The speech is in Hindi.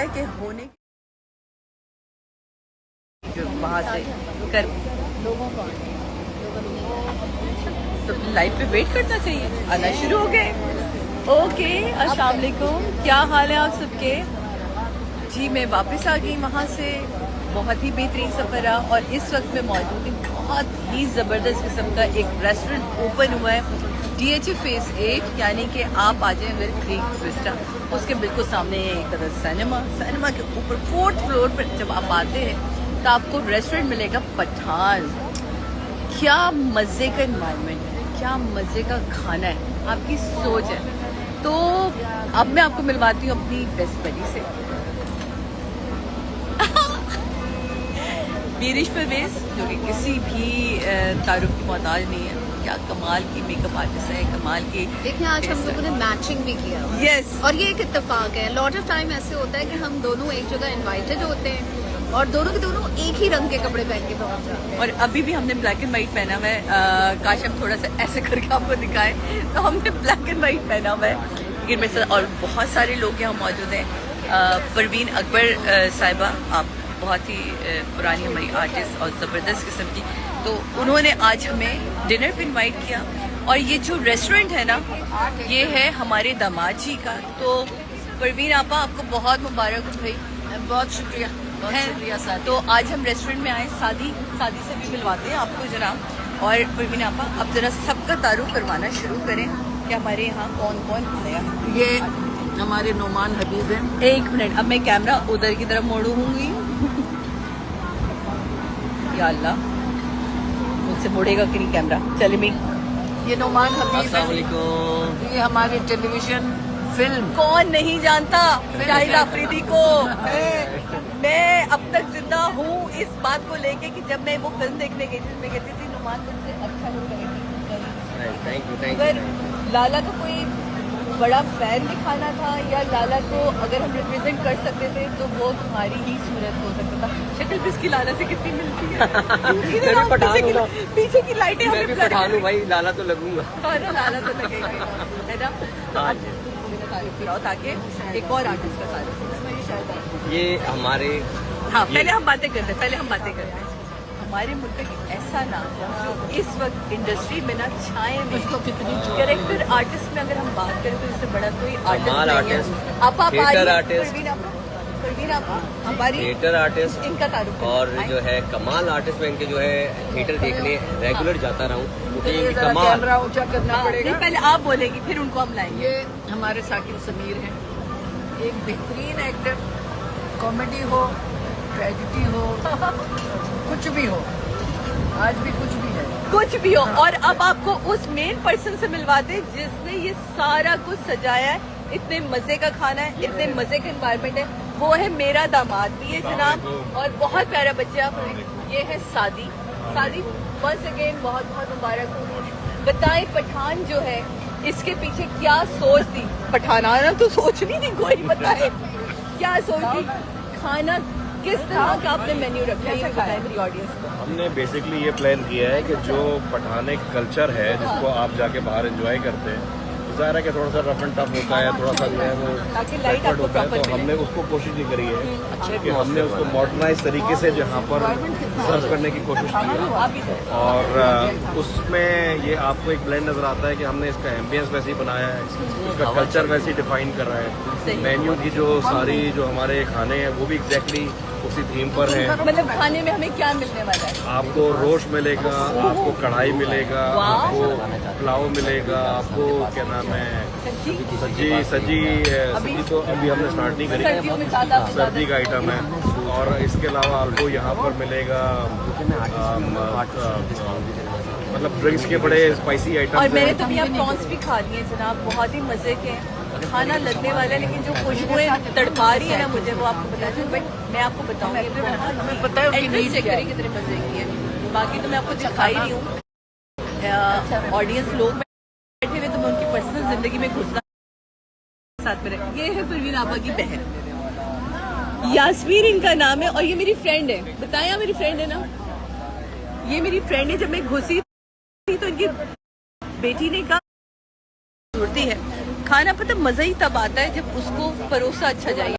है कि होने जो वहाँ से कर लोगों को तो लाइफ पे वेट करना चाहिए। आना शुरू हो गए। ओके, अस्सलाम वालेकुम, क्या हाल है आप सबके? जी मैं वापस आ गई वहाँ से, बहुत ही बेहतरीन सफ़र रहा और इस वक्त मैं मौजूद हूँ बहुत ही ज़बरदस्त किस्म का एक रेस्टोरेंट ओपन हुआ है DHA फेज़ 8, यानी कि आप आ जाएँ विल क्रीक विस्टा, उसके बिल्कुल सामने है एक तरह सिनेमा के ऊपर 4th फ्लोर पर जब आप आते हैं तो आपको रेस्टोरेंट मिलेगा पठान। क्या मज़े का इन्वायरमेंट है, क्या मज़े का खाना है, आपकी सोच है। तो अब मैं आपको मिलवाती हूँ अपनी बेस्ट बडी से बीरिश परवेज, जो कि किसी भी तारुफ की मोहताज नहीं है। क्या कमाल की मेकअप आर्टिस्ट है, कमाल की। देखिए आज हम लोगों ने मैचिंग भी किया। यस, और ये एक इत्तेफाक है। लॉट ऑफ टाइम ऐसे होता है कि हम दोनों एक जगह इनवाइटेड होते हैं और दोनों के दोनों एक ही रंग के कपड़े पहन के पहुंच जाते हैं। और अभी भी हमने ब्लैक एंड वाइट पहना हुआ है। काश हम थोड़ा सा ऐसे करके आपको दिखाएं, तो हमने ब्लैक एंड वाइट पहना हुआ है। लेकिन मेरे साथ और बहुत सारे लोग यहाँ मौजूद हैं। परवीन अकबर साहिबा, आप बहुत ही पुरानी हमारी आर्टिस्ट और ज़बरदस्त किस्म की, तो उन्होंने आज हमें डिनर पे इनवाइट किया। और ये जो रेस्टोरेंट है ना, ये है हमारे दामाद जी का। तो परवीन आपा, आपको बहुत मुबारक हो भाई। बहुत शुक्रिया, बहुत शुक्रिया सर। तो आज हम रेस्टोरेंट में आए, शादी से भी मिलवाते हैं आपको जनाब। और परवीन आपा, अब जरा सबका तारुफ करवाना शुरू करें कि हमारे यहाँ कौन कौन आया। ये हमारे नोमान हबीब हैं। एक मिनट, अब मैं कैमरा उधर की तरफ मोड़ूंगी। या अल्लाह, मुझसे मुड़ेगा कि नहीं कैमरा। चले मी, ये नोमान हबीब अस्सलाम हैं। वालेकुम। ये हमारी टेलीविजन फिल्म कौन नहीं जानता शाहिद आफरीदी को। मैं अब तक जिंदा हूँ इस बात को लेके कि जब मैं वो फिल्म देखने गई थी, मैं कहती थी नुमान तुमसे अच्छा नहीं करेगी। थैंक अगर यू। लाला का कोई बड़ा फैन दिखाना था या लाला को अगर हम रिप्रेजेंट कर सकते थे तो वो तुम्हारी ही सूरत हो सकता था। शक्ल भी इसकी लाला से कितनी मिलती है। पीछे की लाइटें मैं भी पठान हूँ भाई, लाला तो लगूंगा। और लाला तो लगेगा, है ना। तो हाँ अब तुम्हें तारीफ कराओ ताकि एक और आर्टिस्ट का तारीफ हो। इसमें ये शायद है। ये हमारे हाँ, पहले हम बातें करते हैं। हमारे मुल्क में ऐसा नाम जो इस वक्त इंडस्ट्री में ना छाए में, कैरेक्टर आर्टिस्ट में अगर हम बात करें तो इससे बड़ा कोई कमाल आर्टिस्ट नहीं है। आप थिएटर आर्टिस्ट, परवीन आप हमारी थिएटर आर्टिस्ट इनका तारुफ और जो है कमाल आर्टिस्ट में इनके जो है थिएटर देखने रेगुलर जाता रहा हूँ, क्योंकि कमाल। कैमरा ऊंचा करना पड़ेगा। नहीं, पहले आप बोलेगी फिर उनको हम लाएंगे। ये हमारे साकिब समीर हैं, एक बेहतरीन एक्टर। कॉमेडी हो, ट्रेजिडी हो, कुछ भी हो, आज भी कुछ भी है। और अब आपको उस मेन पर्सन से मिलवाते जिसने ये सारा कुछ सजाया है। इतने मजे का खाना है, इतने मजे का एनवायरनमेंट है। वो है मेरा दामाद भी है जनाब, और बहुत प्यारा बच्चा। ये है सादी। वंस अगेन बहुत बहुत मुबारक हो। बताएं पठान जो है इसके पीछे क्या सोच थी? पठान आना तो सोच नहीं थी, कोई बताए क्या सोच थी? खाना किस तरह का आपने मेन्यू रखा है, ये बताएं मेरी ऑडियंस को। हमने बेसिकली ये प्लान किया है कि जो पठान एक कल्चर है जिसको आप जाके बाहर एंजॉय करते हैं, ज़ाहिर है कि थोड़ा सा रफ एंड टफ होता है, थोड़ा सा जो है वो ताकि लाइट backward आपको होता है, प्रॉपर तो हमने उसको कोशिश ये करी है अच्छे कि हमने उसको मॉडर्नाइज तरीके से यहाँ पर सर्व करने की कोशिश की है। और उसमें ये आपको एक ब्लेंड नज़र आता है कि हमने इसका एम्बियंस वैसे ही बनाया है, उसका कल्चर वैसे ही डिफाइन कर रहा है। मेन्यू की जो सारी जो हमारे खाने हैं वो भी एग्जैक्टली उसी थीम पर है। मतलब खाने में हमें क्या मिलने वाला है? आपको रोस्ट मिलेगा, आपको कढ़ाई मिलेगा, आपको पुलाव मिलेगा, आपको क्या नाम है सब्जी तो अभी हमने स्टार्ट नहीं सर्दियों में करी, ज़्यादा सर्दी का आइटम है। और इसके अलावा आपको यहाँ पर मिलेगा मतलब ड्रिंक्स के बड़े स्पाइसी आइटम। और मैंने तो भी आप प्रॉन्स भी खा लिए जनाब, बहुत ही मजे के हैं। खाना लगने वाला है, लेकिन जो खुशबुएं तड़पा रही है ना मुझे, वो आपको बता दूं। बट मैं आपको बताऊंगी, हमें पता है उनकी नीड क्या है। कितने मजे की है। बाकी तो मैं आपको दिखा ही रही हूँ। ऑडियंस लोग बैठे हुए, तो मैं उनकी पर्सनल जिंदगी में घुसना साथ में रहे। ये है परवीन आपा की बहन यास्मीन, इनका नाम है। और ये मेरी फ्रेंड है। बताया मेरी फ्रेंड है ना, ये मेरी फ्रेंड है। जब मैं घुसी थी तो इनकी बेटी ने कहा है खाना, पता मजा ही तब आता है जब उसको परोसा अच्छा जाए।